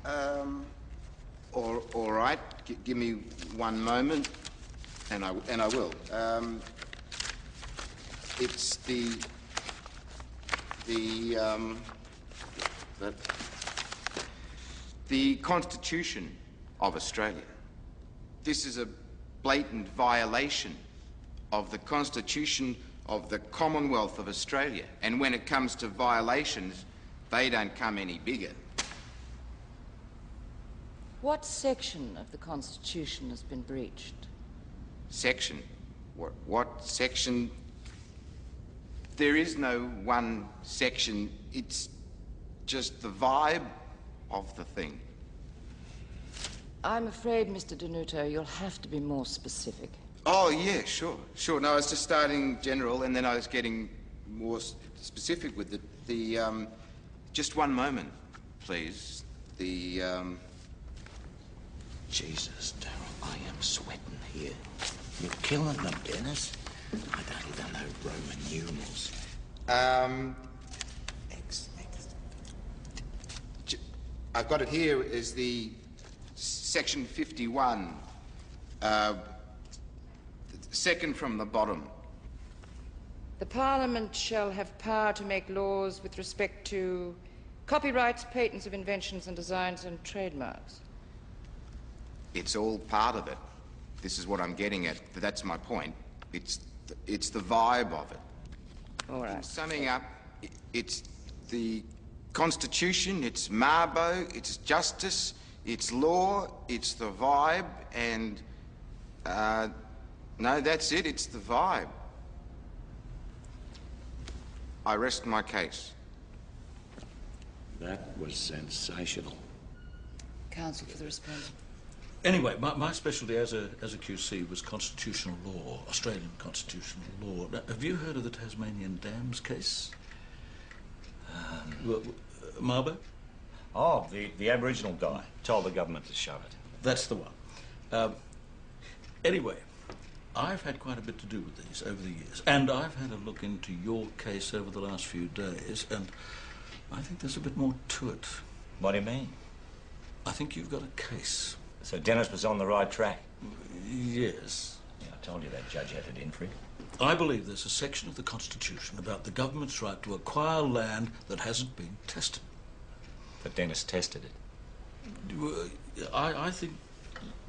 All right. Give me one moment, and I will. It's the Constitution of Australia. This is a blatant violation of the Constitution of the Commonwealth of Australia. And when it comes to violations, they don't come any bigger. What section of the Constitution has been breached? Section? What section? There is no one section. It's just the vibe of the thing. I'm afraid, Mr. Denuto, you'll have to be more specific. Oh, yeah, sure. No, I was just starting general, and then I was getting more specific with the just one moment, please. Jesus, Darryl, I am sweating here. You're killing them, Dennis. I don't even know Roman numerals. I've got it here as the section 51, second from the bottom. The Parliament shall have power to make laws with respect to copyrights, patents of inventions and designs and trademarks. It's all part of it. This is what I'm getting at. That's my point. It's the vibe of it. All right. In summing up, it's the Constitution, it's Mabo, it's justice, it's law, it's the vibe, and no, that's it. It's the vibe. I rest my case. That was sensational. Counsel for the respondent. Anyway, my specialty as a QC was constitutional law, Australian constitutional law. Now, have you heard of the Tasmanian Dams case? Marbo? Oh, the Aboriginal guy told the government to shut it. That's the one. Anyway, I've had quite a bit to do with these over the years, and I've had a look into your case over the last few days, and I think there's a bit more to it. What do you mean? I think you've got a case. So Dennis was on the right track? Yes. Yeah, I told you that judge had it in for it. I believe there's a section of the Constitution about the government's right to acquire land that hasn't been tested. But Dennis tested it. I think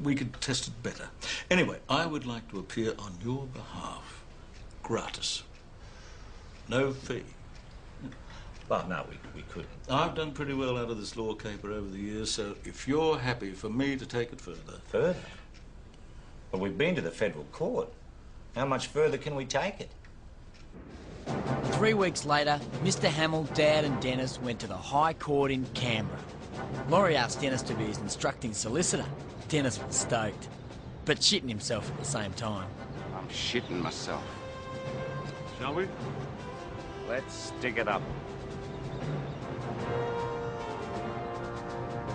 we could test it better. Anyway, I would like to appear on your behalf. Gratis. No fee. Well, no, we couldn't. I've done pretty well out of this law caper over the years, so if you're happy for me to take it further... Further? Well, we've been to the federal court. How much further can we take it? 3 weeks later, Mr. Hamill, Dad and Dennis went to the High Court in Canberra. Laurie asked Dennis to be his instructing solicitor. Dennis was stoked, but shitting himself at the same time. I'm shitting myself. Shall we? Let's dig it up.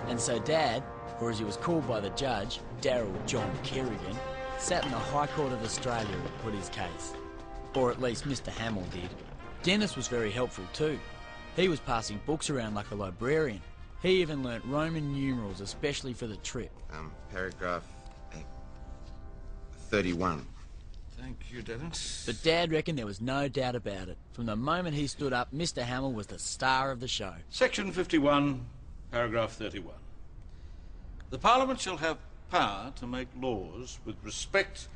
And so Dad, or as he was called by the judge, Darryl John Kerrigan, sat in the High Court of Australia and put his case. Or at least Mr. Hamill did. Dennis was very helpful too. He was passing books around like a librarian. He even learnt Roman numerals, especially for the trip. Paragraph 31. Thank you, Dennis. But Dad reckoned there was no doubt about it. From the moment he stood up, Mr. Hamill was the star of the show. Section 51, paragraph 31. The Parliament shall have power to make laws with respect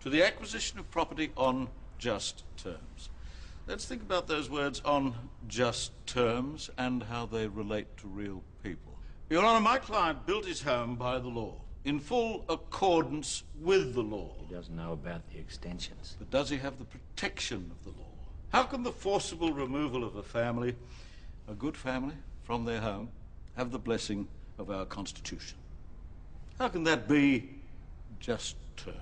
to the acquisition of property on just terms. Let's think about those words, on just terms, and how they relate to real people. Your Honour, my client built his home by the law, in full accordance with the law. He doesn't know about the extensions. But does he have the protection of the law? How can the forcible removal of a family, a good family, from their home, have the blessing of our Constitution? How can that be just terms?